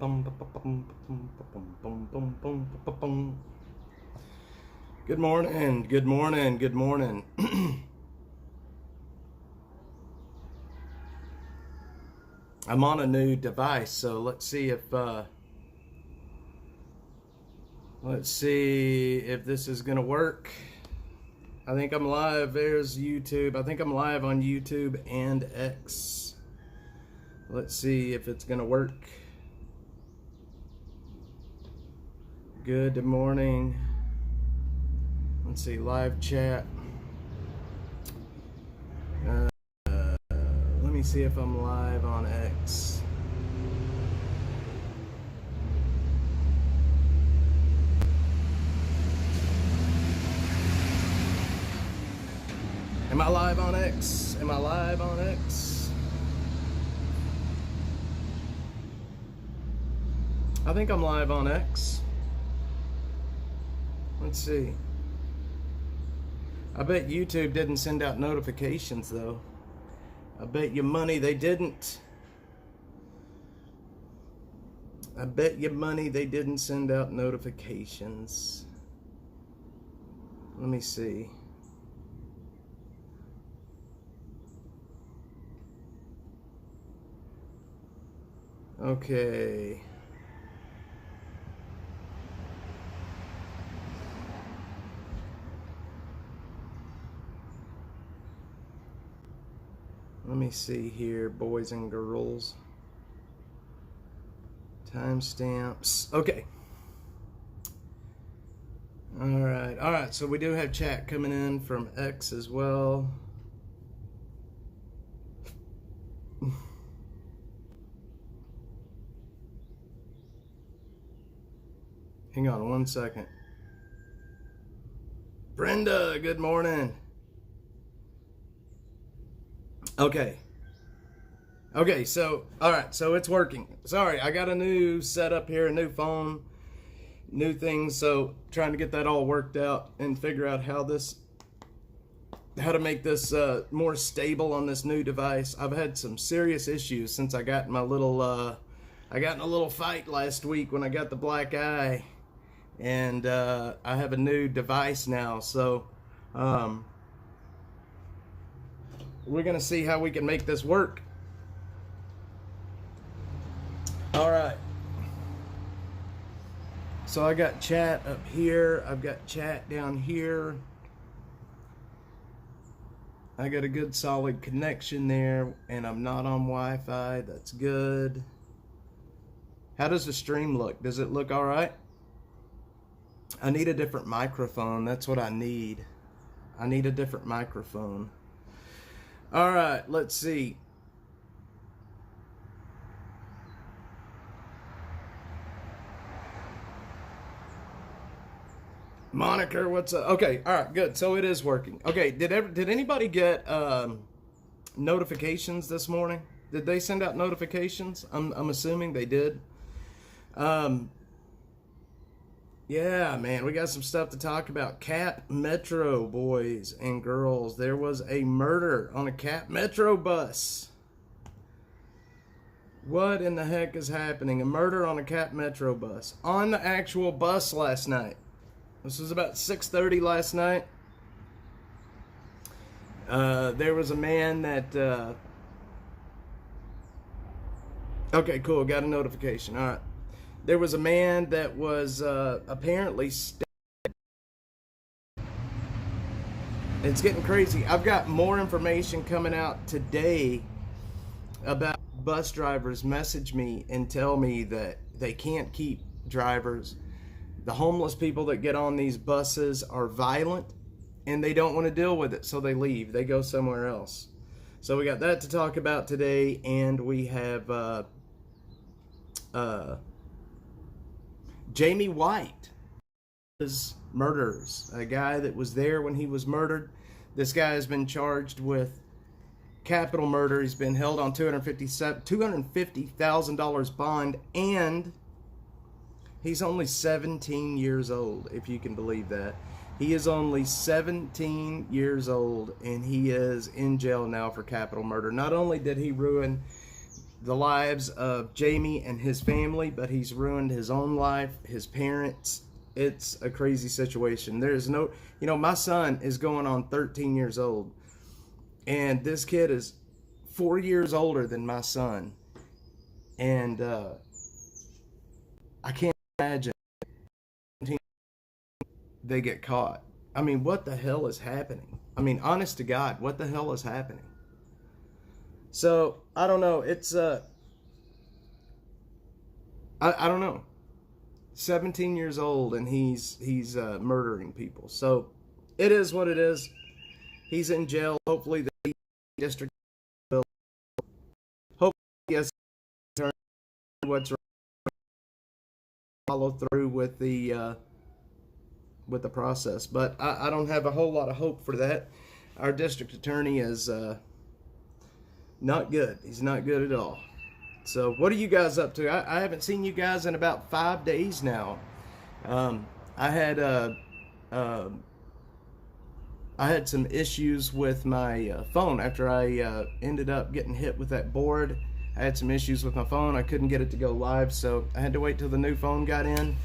Good morning, good morning, good morning. I'm on a new device, so let's see if this is gonna work. I think I'm live. There's YouTube. I think I'm live on YouTube and X. Let's see if it's gonna work. Good morning. Let's see, live chat. Let me see if I'm live on X. Am I live on X? Am I live on X? I think I'm live on X. Let's see. I bet YouTube didn't send out notifications though. I bet you money they didn't. I bet you money they didn't send out notifications. Let me see. Okay. Let me see here, boys and girls. Timestamps. Okay. All right. So we do have chat coming in from X as well. Hang on one second. Brenda, good morning. Okay, so, all right, so it's working. Sorry, I got a new setup here, a new phone, new things, so trying to get that all worked out and figure out how to make this more stable on this new device. I've had some serious issues since I got in my little, I got in a little fight last week when I got the black eye, and I have a new device now, so, we're gonna see how we can make this work. All right. So I got chat up here. I've got chat down here. I got a good solid connection there, and I'm not on Wi-Fi. That's good. How does the stream look? Does it look all right? I need a different microphone. That's what I need. I need a different microphone. All right, let's see. Moniker, what's up? Okay, all right, good. So it is working. Okay, did anybody get notifications this morning? Did they send out notifications? I'm assuming they did. Yeah, man, we got some stuff to talk about. CapMetro, boys and girls. There was a murder on a CapMetro bus. What in the heck is happening? A murder on a CapMetro bus. On the actual bus last night. This was about 6:30 last night. There was a man that... Okay, cool. Got a notification. All right. There was a man that was apparently stabbed. It's getting crazy. I've got more information coming out today about bus drivers message me and tell me that they can't keep drivers. The homeless people that get on these buses are violent and they don't want to deal with it, so they leave. They go somewhere else. So we got that to talk about today, and we have Jamie White, his murderers, a guy that was there when he was murdered. This guy has been charged with capital murder. He's been held on $250,000 bond, and he's only 17 years old, if you can believe that. He is only 17 years old, and he is in jail now for capital murder. Not only did he ruin the lives of Jamie and his family, but he's ruined his own life, his parents. It's a crazy situation. There's no, my son is going on 13 years old, and this kid is 4 years older than my son, and I can't imagine they get caught. I mean, what the hell is happening? I mean, honest to God, what the hell is happening? So I don't know. It's I don't know. 17 years old, and he's murdering people. So it is what it is. He's in jail. Hopefully the district will hopefully yes what's follow through with the process. But I don't have a whole lot of hope for that. Our district attorney is not good. He's not good at all. So what are you guys up to? I haven't seen you guys in about 5 days now. I had some issues with my phone after I ended up getting hit with that board. I had some issues with my phone. I couldn't get it to go live, so I had to wait till the new phone got in,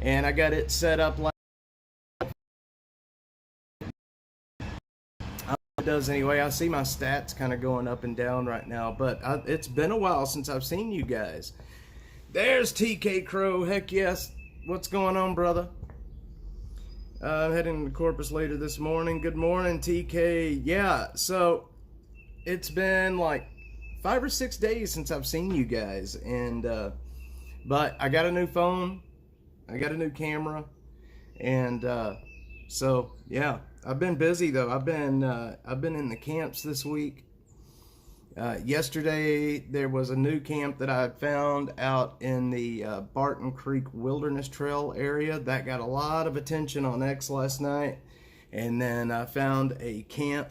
and I got it set up like it does anyway. I see my stats kind of going up and down right now, but it's been a while since I've seen you guys. There's TK Crow. Heck yes. What's going on, brother? I'm heading to Corpus later this morning. Good morning, TK. Yeah, so it's been like 5 or 6 days since I've seen you guys, and but I got a new phone, I got a new camera, and so yeah, I've been busy though. I've been in the camps this week. Yesterday there was a new camp that I found out in the Barton Creek Wilderness Trail area that got a lot of attention on X last night, and then I found a camp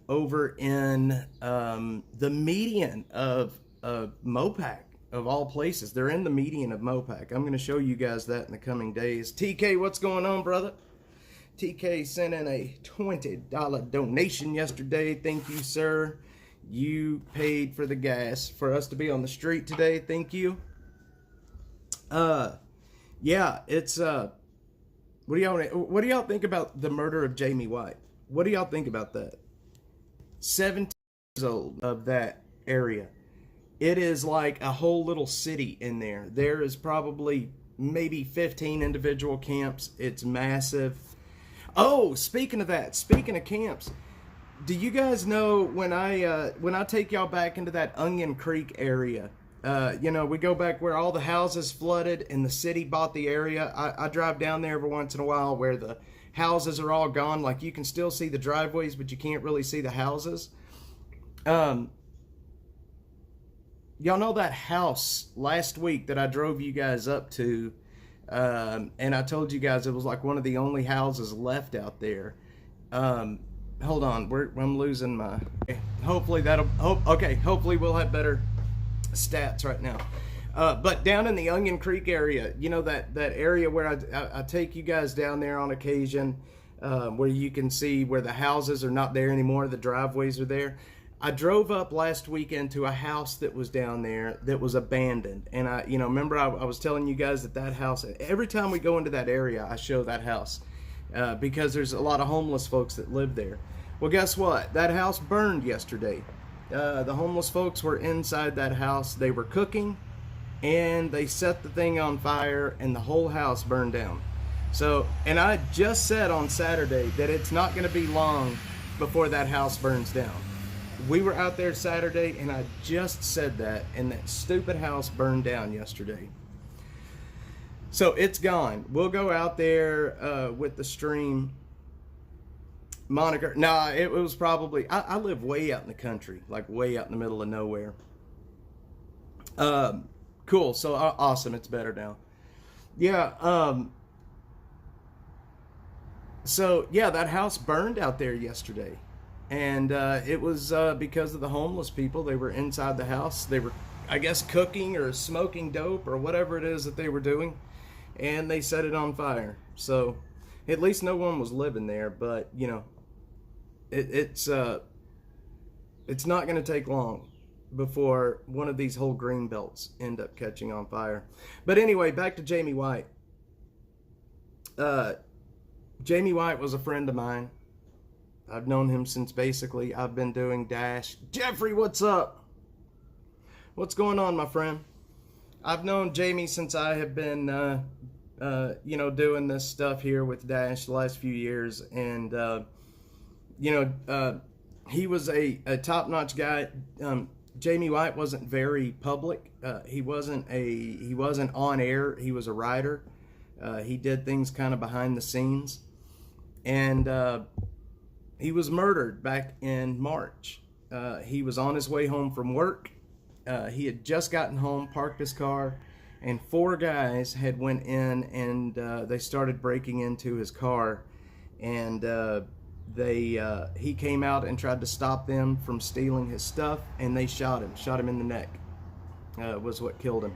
over in the median of Mopac, of all places. They're in the median of Mopac. I'm going to show you guys that in the coming days. TK, what's going on, brother? TK sent in a $20 donation yesterday. Thank you, sir. You paid for the gas for us to be on the street today. Thank you. Yeah, it's what do y'all think about the murder of Jamie White? What do y'all think about that? 17 years old of that area. It is like a whole little city in there. There is probably maybe 15 individual camps. It's massive. Oh, speaking of that, speaking of camps, do you guys know when I take y'all back into that Onion Creek area? We go back where all the houses flooded and the city bought the area. I drive down there every once in a while where the houses are all gone. Like, you can still see the driveways, but you can't really see the houses. Y'all know that house last week that I drove you guys up to, and I told you guys it was like one of the only houses left out there. Hold on, I'm losing my. Hopefully hopefully we'll have better stats right now. But down in the Onion Creek area, that area where I take you guys down there on occasion, where you can see where the houses are not there anymore, the driveways are there. I drove up last weekend to a house that was down there that was abandoned, and remember I was telling you guys that house. Every time we go into that area, I show that house because there's a lot of homeless folks that live there. Well, guess what? That house burned yesterday. The homeless folks were inside that house. They were cooking, and they set the thing on fire, and the whole house burned down. So, and I just said on Saturday that it's not going to be long before that house burns down. We were out there Saturday, and I just said that, and that stupid house burned down yesterday. So it's gone. We'll go out there with the stream moniker. Nah, it was probably, I live way out in the country, like way out in the middle of nowhere. Cool. So awesome. It's better now. Yeah. So yeah, that house burned out there yesterday. And it was because of the homeless people. They were inside the house. They were, I guess, cooking or smoking dope or whatever it is that they were doing. And they set it on fire. So at least no one was living there. But, it's not going to take long. before one of these whole green belts end up catching on fire. But anyway, back to Jamie White. Jamie White was a friend of mine. I've known him since basically I've been doing Dash. Jeffrey, what's up? What's going on, my friend? I've known Jamie since I have been, doing this stuff here with Dash the last few years. And, he was a top-notch guy. Jamie White wasn't very public. He wasn't on air. He was a writer. He did things kind of behind the scenes. And he was murdered back in March. He was on his way home from work. He had just gotten home, parked his car, and 4 guys had went in and they started breaking into his car. And he came out and tried to stop them from stealing his stuff, and they shot him in the neck. Was what killed him.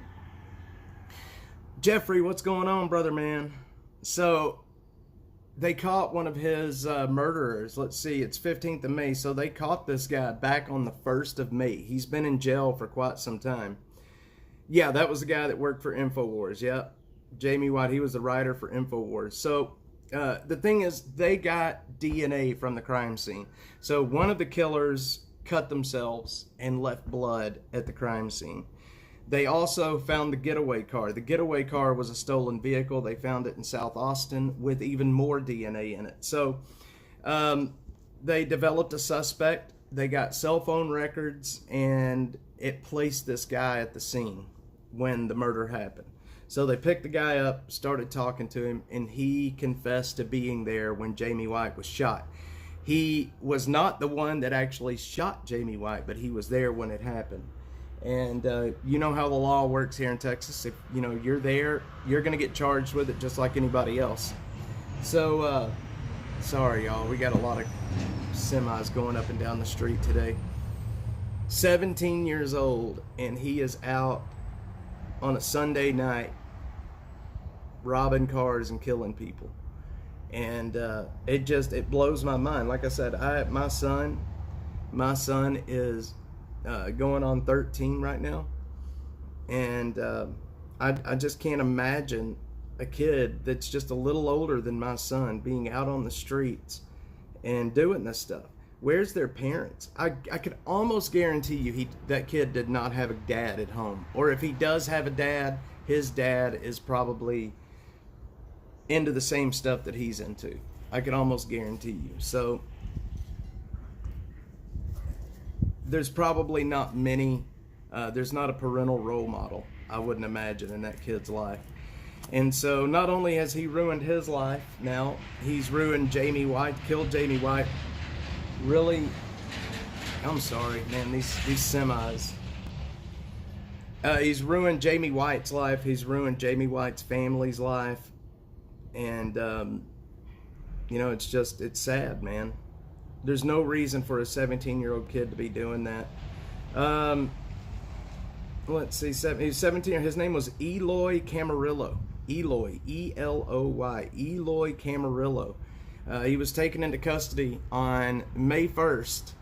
Jeffrey, what's going on, brother man? So they caught one of his murderers. Let's see, it's 15th of May, so they caught this guy back on the 1st of May. He's been in jail for quite some time. Yeah, that was the guy that worked for InfoWars. Yeah, Jamie White, he was the writer for InfoWars. So the thing is, they got DNA from the crime scene. So one of the killers cut themselves and left blood at the crime scene. They also found the getaway car. The getaway car was a stolen vehicle. They found it in South Austin with even more DNA in it. So they developed a suspect. They got cell phone records, and it placed this guy at the scene when the murder happened. So they picked the guy up, started talking to him, and he confessed to being there when Jamie White was shot. He was not the one that actually shot Jamie White, but he was there when it happened. And you know how the law works here in Texas. If you're there, you're going to get charged with it just like anybody else. So, sorry y'all, we got a lot of semis going up and down the street today. 17 years old, and he is out on a Sunday night robbing cars and killing people. And it blows my mind. Like I said, my son is going on 13 right now, and I just can't imagine a kid that's just a little older than my son being out on the streets and doing this stuff. Where's their parents? I could almost guarantee you that kid did not have a dad at home, or if he does have a dad, his dad is probably into the same stuff that he's into. I could almost guarantee you. So there's probably not many, there's not a parental role model, I wouldn't imagine, in that kid's life. And so not only has he ruined his life, now he's ruined Jamie White, killed Jamie White. Really, I'm sorry, man, these semis. He's ruined Jamie White's life, he's ruined Jamie White's family's life. And, it's sad, man. There's no reason for a 17-year-old kid to be doing that. Let's see, he's 17. His name was Eloy Camarillo. Eloy, E-L-O-Y, Eloy Camarillo. He was taken into custody on May 1st,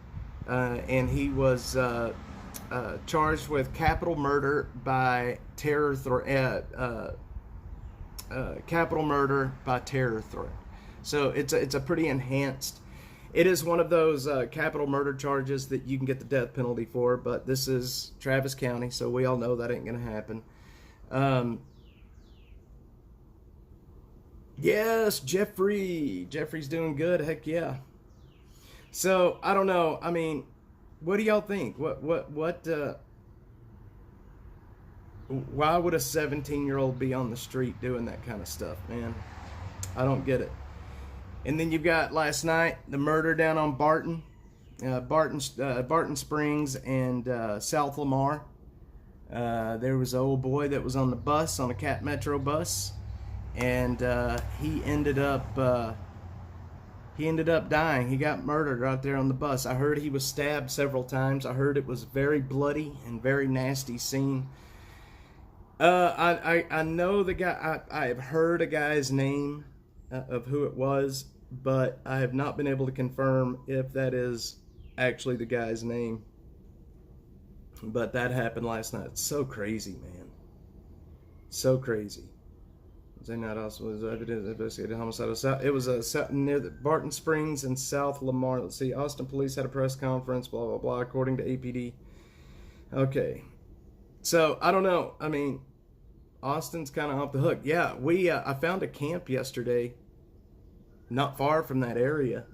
and he was charged with capital murder by terror threat. Capital murder by terror threat. So it's a pretty enhanced. It is one of those capital murder charges that you can get the death penalty for, but this is Travis County, so we all know that ain't gonna happen. Yes, Jeffrey's doing good. Heck yeah. So I don't know. I mean, what do y'all think? Why would a 17-year-old be on the street doing that kind of stuff, man? I don't get it. And then you've got last night the murder down on Barton Springs and South Lamar. There was an old boy that was on the bus, on a CapMetro bus, and he ended up dying. He got murdered right there on the bus. I heard he was stabbed several times. I heard it was very bloody and very nasty scene. I know the guy. I have heard a guy's name of who it was, but I have not been able to confirm if that is actually the guy's name. But that happened last night. It's so crazy, man. So crazy. Wednesday night also was evidence investigated homicide. It was near the Barton Springs in South Lamar. Let's see. Austin police had a press conference, blah, blah, blah, according to APD. Okay. So, I don't know. I mean, Austin's kind of off the hook. Yeah, I found a camp yesterday not far from that area.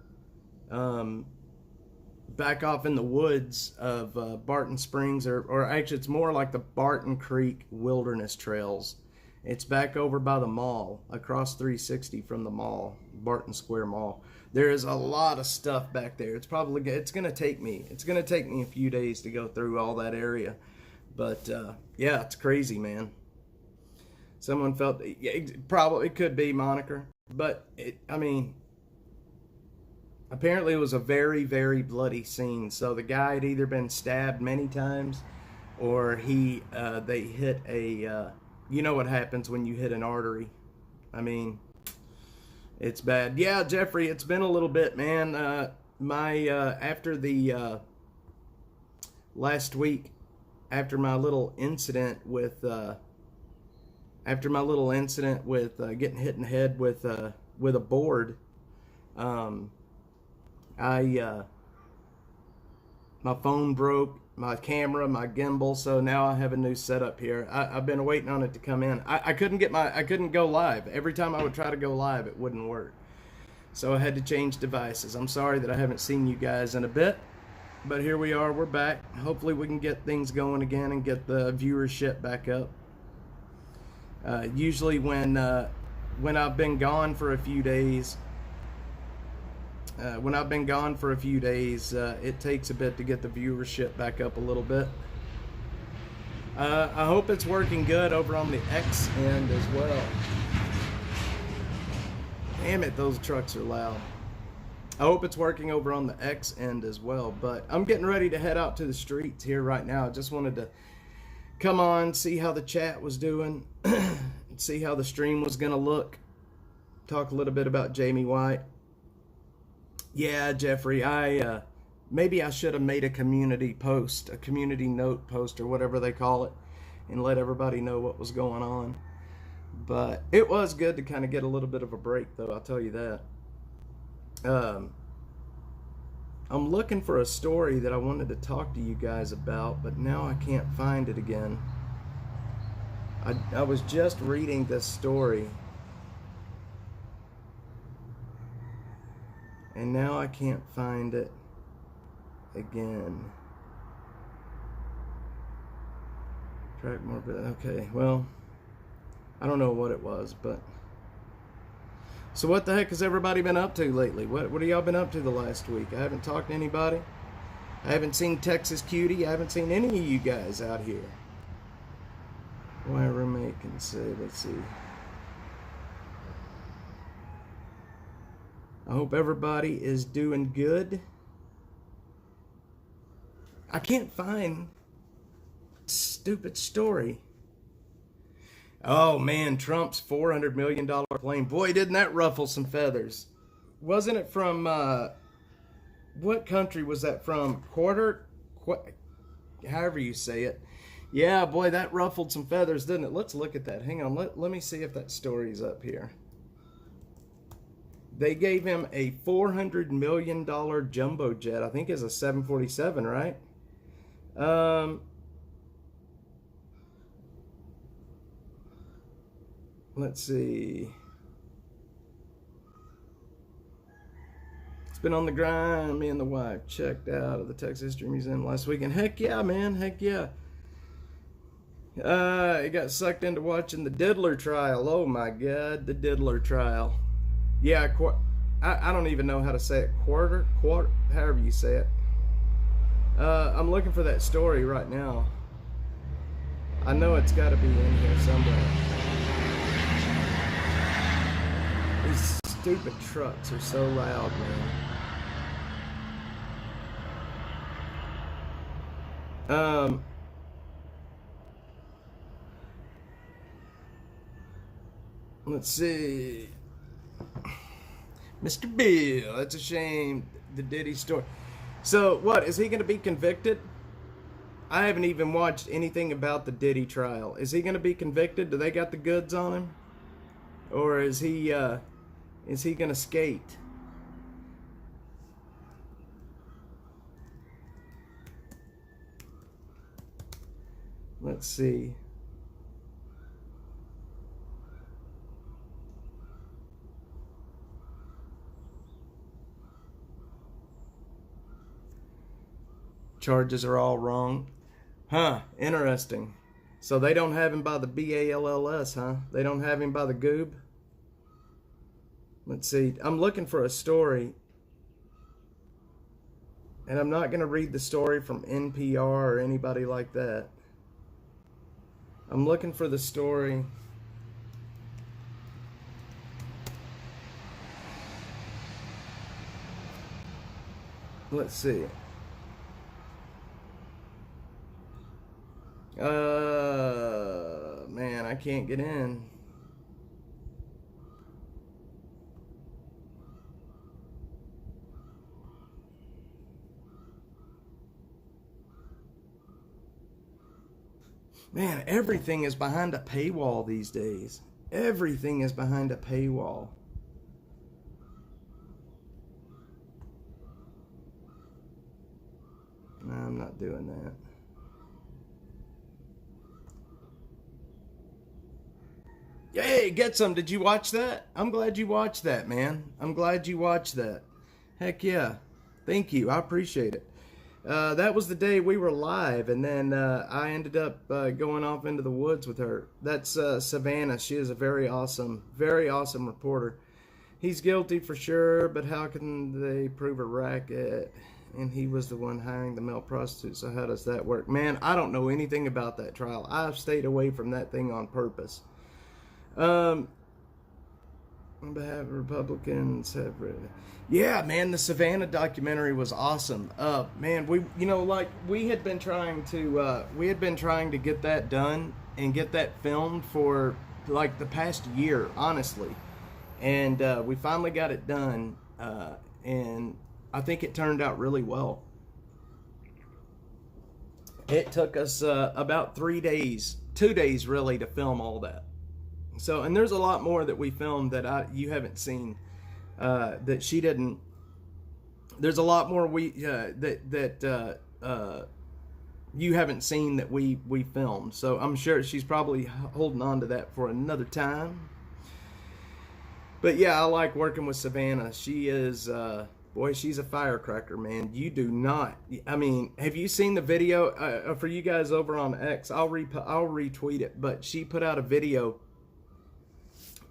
Back off in the woods of Barton Springs, or actually it's more like the Barton Creek Wilderness Trails. It's back over by the mall, across 360 from the mall, Barton Square Mall. There is a lot of stuff back there. It's gonna take me a few days to go through all that area. But yeah, it's crazy, man. Someone felt it could be moniker, but apparently it was a very, very bloody scene. So the guy had either been stabbed many times, or they hit a. You know what happens when you hit an artery. I mean, it's bad. Yeah, Jeffrey, it's been a little bit, man. After the last week, after my little incident with getting hit in the head with a board, my phone broke, my camera, my gimbal, so now I have a new setup here. I've been waiting on it to come in. I couldn't go live. Every time I would try to go live, it wouldn't work. So I had to change devices. I'm sorry that I haven't seen you guys in a bit, but here we are, we're back. Hopefully we can get things going again and get the viewership back up. Usually when I've been gone for a few days, it takes a bit to get the viewership back up a little bit. I hope it's working good over on the X end as well. Damn it, those trucks are loud. I hope it's working over on the X end as well. But I'm getting ready to head out to the streets here right now. I just wanted to come on, see how the chat was doing, see how the stream was going to look, talk a little bit about Jamie White. Yeah, Jeffrey, maybe I should have made a community post, a community note post, or whatever they call it, and let everybody know what was going on. But it was good to kind of get a little bit of a break, though, I'll tell you that. I'm looking for a story that I wanted to talk to you guys about, but now I can't find it again. I was just reading this story, and now I can't find it again. Track more, but okay, well, I don't know what it was, but so what the heck has everybody been up to lately? What have y'all been up to the last week? I haven't talked to anybody. I haven't seen Texas Cutie. I haven't seen any of you guys out here. Why a roommate can say, let's see. I hope everybody is doing good. I can't find stupid story. Oh man, Trump's $400 million plane. Boy, didn't that ruffle some feathers. Wasn't it from, what country was that from? However you say it. Yeah, boy, that ruffled some feathers, didn't it? Let's look at that. Hang on, let me see if that story's up here. They gave him a $400 million jumbo jet. I think it's a 747, right? Let's see. It's been on the grind. Me and the wife checked out of the Texas History Museum last weekend. Heck yeah, man. Heck yeah. It got sucked into watching the Diddler trial. Oh my God, the Diddler trial. Yeah, I don't even know how to say it. Quarter, however you say it. I'm looking for that story right now. I know it's got to be in here somewhere. These stupid trucks are so loud, man. Let's see. Mr. Bill, that's a shame. The Diddy story. So, what? Is he going to be convicted? I haven't even watched anything about the Diddy trial. Is he going to be convicted? Do they got the goods on him? Or is he going to skate? Let's see. Charges are all wrong. Huh, interesting. So they don't have him by the BALLS, huh? They don't have him by the goob? Let's see. I'm looking for a story. And I'm not going to read the story from NPR or anybody like that. I'm looking for the story. Let's see. Man, I can't get in. Man, everything is behind a paywall these days. Everything is behind a paywall. No, I'm not doing that. Hey, get some. Did you watch that? I'm glad you watched that, man. I'm glad you watched that. Heck yeah. Thank you. I appreciate it. That was the day we were live, and then I ended up going off into the woods with her. That's Savannah. She is a very awesome reporter. He's guilty for sure, but how can they prove a racket? And he was the one hiring the male prostitute, so how does that work? Man, I don't know anything about that trial. I've stayed away from that thing on purpose. On behalf of Republicans, yeah, man, the Savannah documentary was awesome. Man, we had been trying to get that done and get that filmed for like the past year, honestly, and we finally got it done, and I think it turned out really well. It took us about 3 days, 2 days really, to film all that. So, and there's a lot more that we filmed that you haven't seen, that she didn't. There's a lot more that you haven't seen that we filmed. So I'm sure she's probably holding on to that for another time. But yeah, I like working with Savannah. She is, boy, she's a firecracker, man. You do not. I mean, have you seen the video for you guys over on X? I'll retweet it. But she put out a video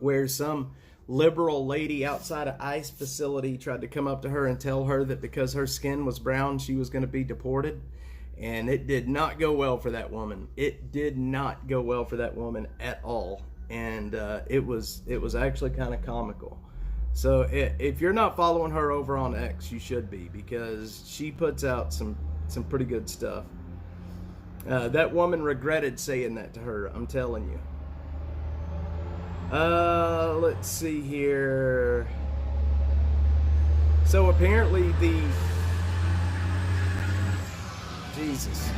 where some liberal lady outside an ICE facility tried to come up to her and tell her that because her skin was brown, she was going to be deported. And it did not go well for that woman. It did not go well for that woman at all. And it was actually kind of comical. So if you're not following her over on X, you should be, because she puts out some pretty good stuff. That woman regretted saying that to her, I'm telling you. Let's see here. So apparently Jesus.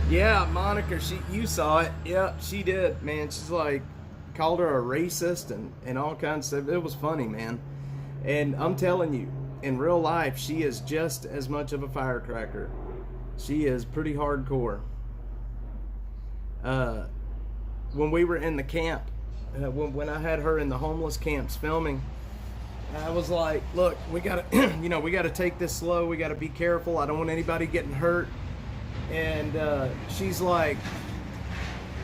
Yeah, Monica, you saw it. Yeah, she did, man. She's like, called her a racist and all kinds of stuff. It was funny, man. And I'm telling you, in real life, she is just as much of a firecracker. She is pretty hardcore. When we were in the camp, when I had her in the homeless camps filming, I was like, look, we gotta, we gotta take this slow. We gotta be careful. I don't want anybody getting hurt. And she's like,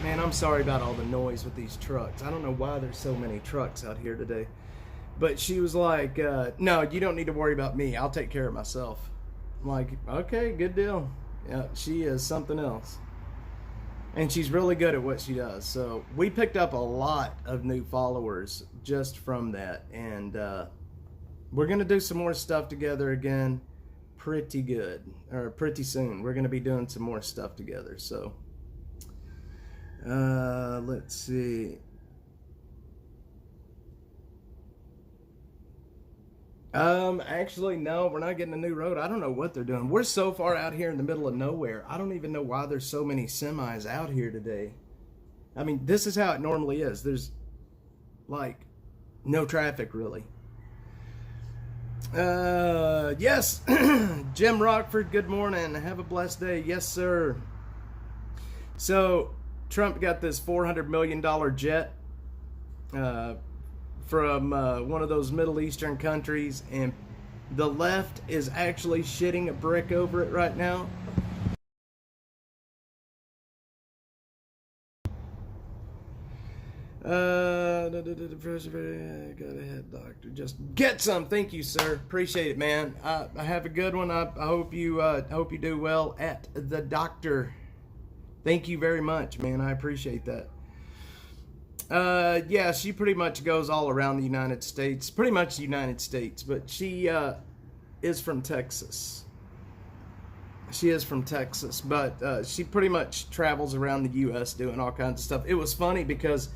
man, I'm sorry about all the noise with these trucks. I don't know why there's so many trucks out here today. But she was like, no, you don't need to worry about me. I'll take care of myself. I'm like, okay, good deal. Yeah, she is something else. And she's really good at what she does. So we picked up a lot of new followers just from that. And we're going to do some more stuff together again pretty soon. We're going to be doing some more stuff together. So let's see. Actually, no, we're not getting a new road. I don't know what they're doing. We're so far out here in the middle of nowhere. I don't even know why there's so many semis out here today. I mean, this is how it normally is. There's like no traffic really. Yes, Jim Rockford, good morning. Have a blessed day. Yes, sir. So, Trump got this $400 million jet from one of those Middle Eastern countries, and the left is actually shitting a brick over it right now. Go ahead, doctor. Just get some. Thank you, sir. Appreciate it, man. I have a good one. I hope you do well at the doctor. Thank you very much, man. I appreciate that. Yeah, she pretty much goes all around the United States. Pretty much the United States, but she is from Texas. She is from Texas, but she pretty much travels around the U.S. doing all kinds of stuff. It was funny because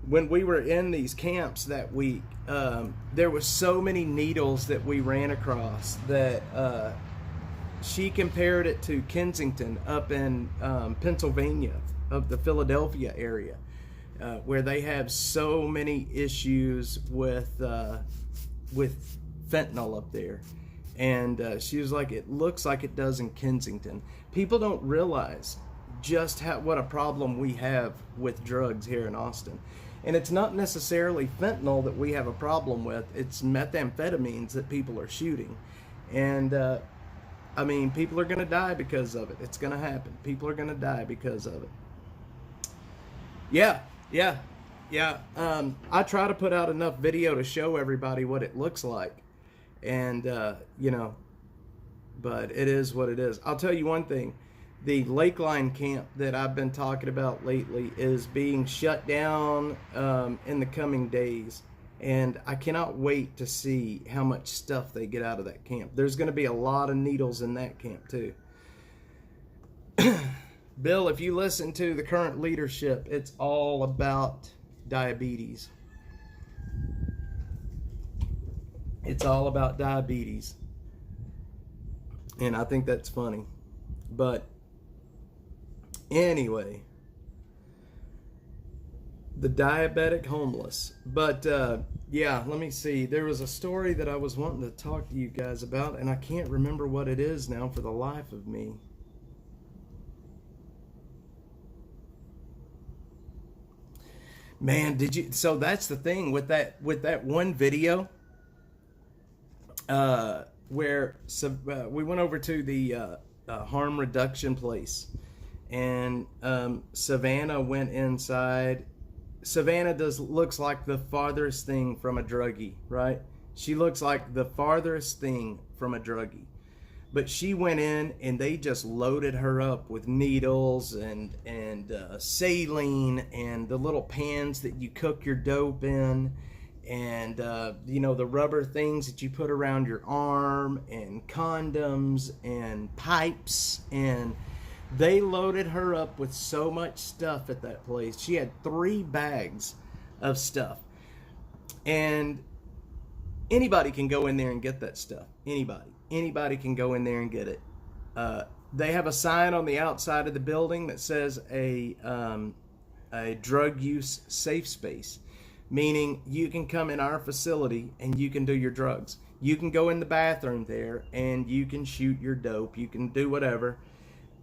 when we were in these camps that week, there was so many needles that we ran across that she compared it to Kensington up in Pennsylvania, of the Philadelphia area, where they have so many issues with fentanyl up there. And she was like, it looks like it does in Kensington. People don't realize just what a problem we have with drugs here in Austin. And it's not necessarily fentanyl that we have a problem with. It's methamphetamines that people are shooting. And, I mean, people are going to die because of it. It's going to happen. People are going to die because of it. Yeah. I try to put out enough video to show everybody what it looks like. And, but it is what it is. I'll tell you one thing. The Lakeline camp that I've been talking about lately is being shut down in the coming days. And I cannot wait to see how much stuff they get out of that camp. There's going to be a lot of needles in that camp too. Bill, if you listen to the current leadership, it's all about diabetes. It's all about diabetes. And I think that's funny. But anyway, the diabetic homeless. But yeah, let me see. There was a story that I was wanting to talk to you guys about, and I can't remember what it is now for the life of me. Man, did you? So that's the thing with that one video where we went over to the harm reduction place, and Savannah went inside. Savannah looks like the farthest thing from a druggie, right? She looks like the farthest thing from a druggie. But she went in and they just loaded her up with needles and saline and the little pans that you cook your dope in, and you know, the rubber things that you put around your arm, and condoms and pipes, and they loaded her up with so much stuff at that place. She had 3 bags of stuff. And anybody can go in there and get that stuff. Anybody can go in there and get it. They have a sign on the outside of the building that says a drug use safe space, meaning you can come in our facility and you can do your drugs. You can go in the bathroom there and you can shoot your dope. You can do whatever.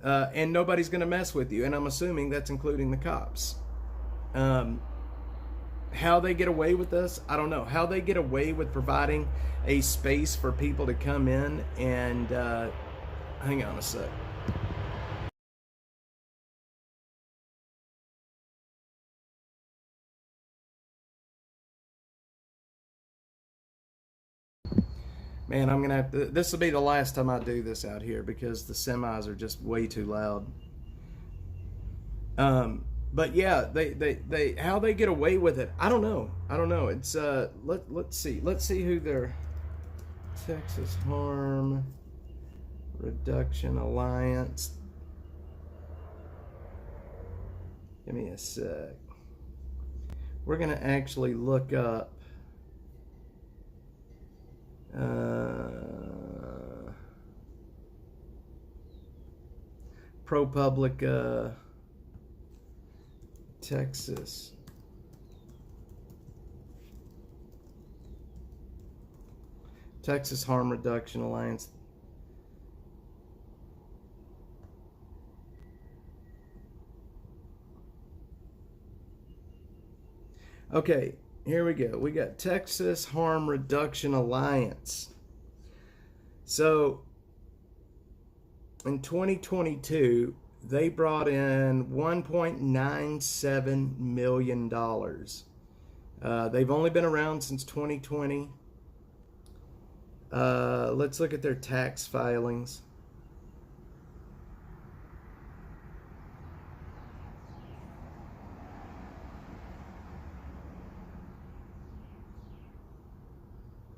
And nobody's going to mess with you. And I'm assuming that's including the cops. How they get away with this, I don't know. How they get away with providing a space for people to come in and... hang on a sec. Man, I'm going to have to... This will be the last time I do this out here because the semis are just way too loud. But yeah, they how they get away with it, I don't know. It's let's see who their Texas Harm Reduction Alliance. Give me a sec. We're gonna actually look up ProPublica, Texas. Texas Harm Reduction Alliance. Okay, here we go. We got Texas Harm Reduction Alliance. So, in 2022, they brought in $1.97 million. They've only been around since 2020. Let's look at their tax filings.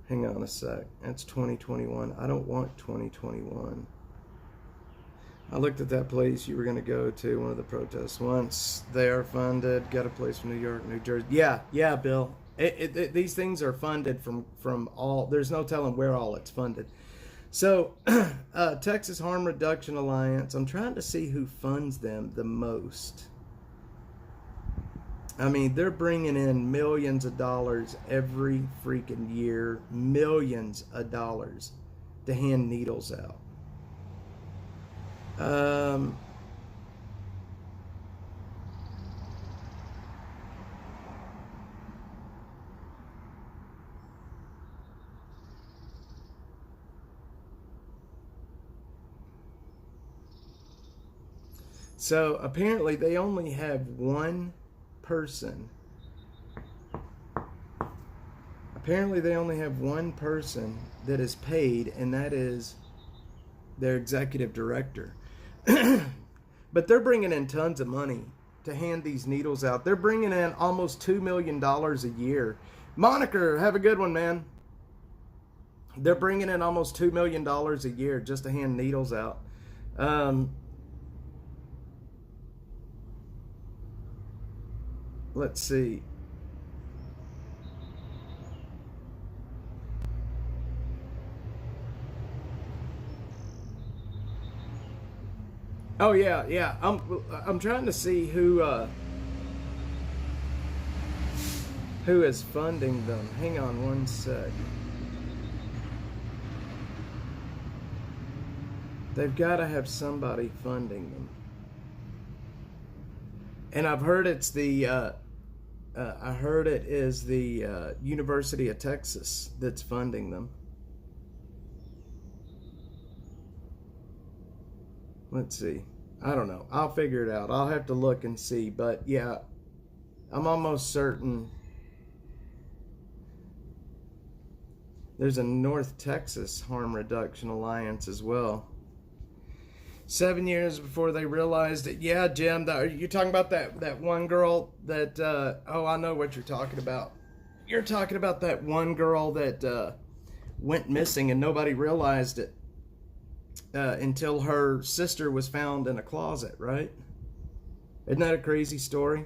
Hang on a sec. That's 2021. I don't want 2021. I looked at that place you were going to go to, one of the protests once. They are funded. Got a place from New York, New Jersey. Yeah, Bill. These things are funded from all. There's no telling where all it's funded. So, Texas Harm Reduction Alliance. I'm trying to see who funds them the most. I mean, they're bringing in millions of dollars every freaking year. Millions of dollars to hand needles out. So apparently they only have one person. Apparently they only have one person that is paid, and that is their executive director. But they're bringing in tons of money to hand these needles out. They're bringing in almost $2 million a year. Moniker, have a good one, man. They're bringing in almost $2 million a year just to hand needles out. Let's see. Oh yeah. I'm trying to see who is funding them. Hang on one sec. They've got to have somebody funding them. And I've heard it's the I heard it is the University of Texas that's funding them. Let's see. I don't know. I'll figure it out. I'll have to look and see. But yeah, I'm almost certain there's a North Texas Harm Reduction Alliance as well. 7 years before they realized it. Yeah, Jim, you're talking about that one girl that, oh, I know what you're talking about. You're talking about that one girl that went missing and nobody realized it until her sister was found in a closet, right? Isn't that a crazy story?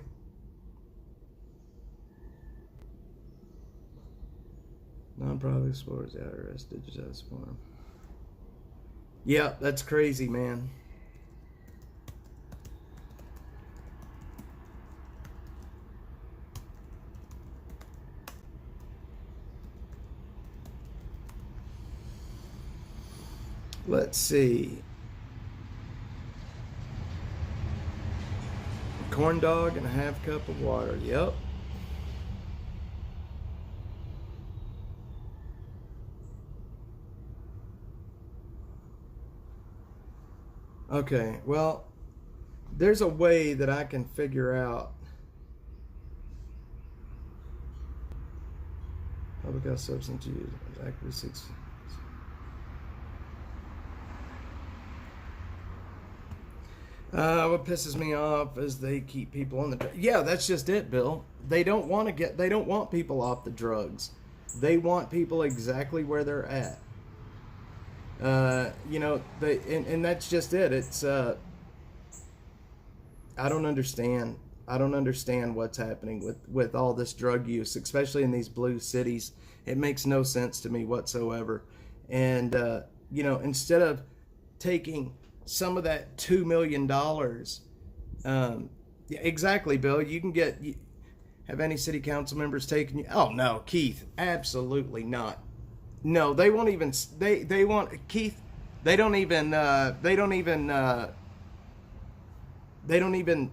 Non-profit sports IRS digitized form. Yeah, that's crazy, man. Let's see. Corn dog and a half cup of water. Yep. Okay, well, there's a way that I can figure out. Public health substance use, accuracy. What pisses me off is they keep people on the. Yeah, that's just it, Bill. They don't want people off the drugs. They want people exactly where they're at. And that's just it. It's I don't understand. I don't understand what's happening with all this drug use, especially in these blue cities. It makes no sense to me whatsoever. And you know, instead of taking some of that $2 million, yeah, exactly, Bill. You can get. Have any city council members taken you? Oh no, Keith, absolutely not. No, they won't even. They want Keith. They don't even. They don't even. They don't even.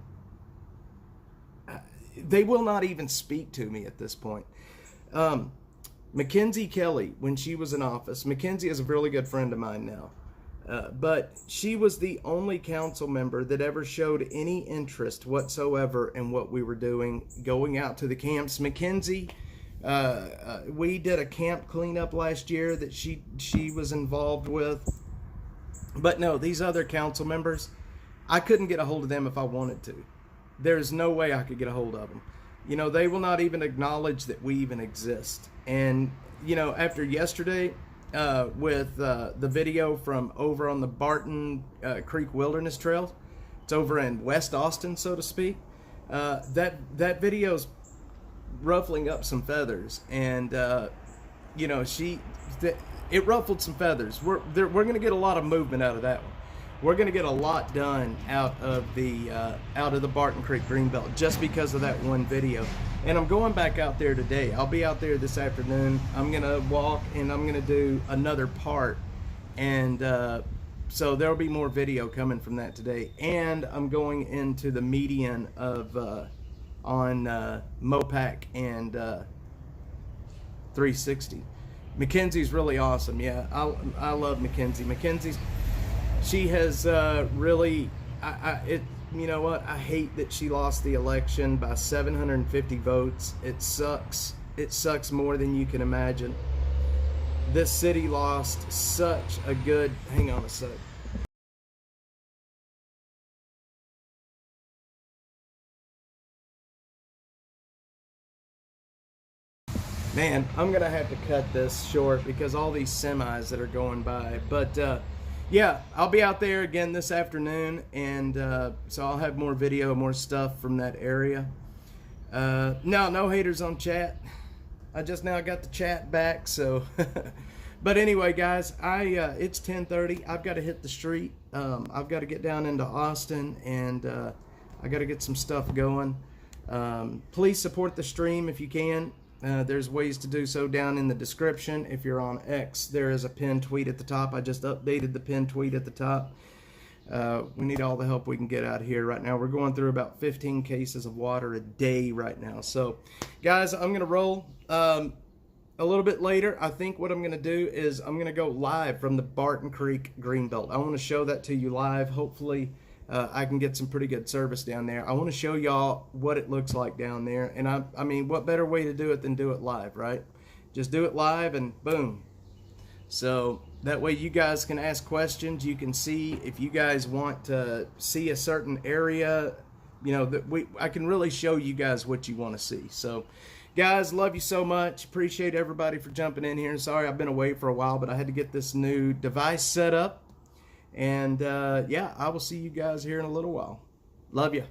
They will not even speak to me at this point. Mackenzie Kelly, when she was in office, Mackenzie is a really good friend of mine now. But she was the only council member that ever showed any interest whatsoever in what we were doing, going out to the camps. Mackenzie, we did a camp cleanup last year that she was involved with. But no, these other council members, I couldn't get a hold of them if I wanted to. There's no way I could get a hold of them. You know, they will not even acknowledge that we even exist. And, you know, after yesterday, with the video from over on the Barton Creek Wilderness Trail. It's over in West Austin, so to speak. That video's ruffling up some feathers, and you know, it ruffled some feathers. We're going to get a lot of movement out of that one. We're going to get a lot done out of the Barton Creek Greenbelt just because of that one video. And I'm going back out there today. I'll be out there this afternoon. I'm going to walk and I'm going to do another part. And so there'll be more video coming from that today. And I'm going into the median of on Mopac and 360. Mackenzie's really awesome. Yeah, I love Mackenzie. She has really, you know what? I hate that she lost the election by 750 votes. It sucks. It sucks more than you can imagine. This city lost such a good, hang on a sec. Man, I'm going to have to cut this short because all these semis that are going by. But, yeah, I'll be out there again this afternoon, and so I'll have more video, more stuff from that area. No haters on chat. I just now got the chat back, so. But anyway, guys, it's 10:30. I've got to hit the street. I've got to get down into Austin, and I got to get some stuff going. Please support the stream if you can. There's ways to do so down in the description. If you're on X, there is a pinned tweet at the top. I just updated the pinned tweet at the top. We need all the help we can get out here right now. We're going through about 15 cases of water a day right now. So, guys, I'm going to roll. A little bit later, I think what I'm going to do is I'm going to go live from the Barton Creek Greenbelt. I want to show that to you live. Hopefully, I can get some pretty good service down there. I want to show y'all what it looks like down there. And I mean, what better way to do it than do it live, right? Just do it live and boom. So that way you guys can ask questions. You can see if you guys want to see a certain area, you know, I can really show you guys what you want to see. So guys, love you so much. Appreciate everybody for jumping in here. Sorry I've been away for a while, but I had to get this new device set up. And yeah, I will see you guys here in a little while. Love you.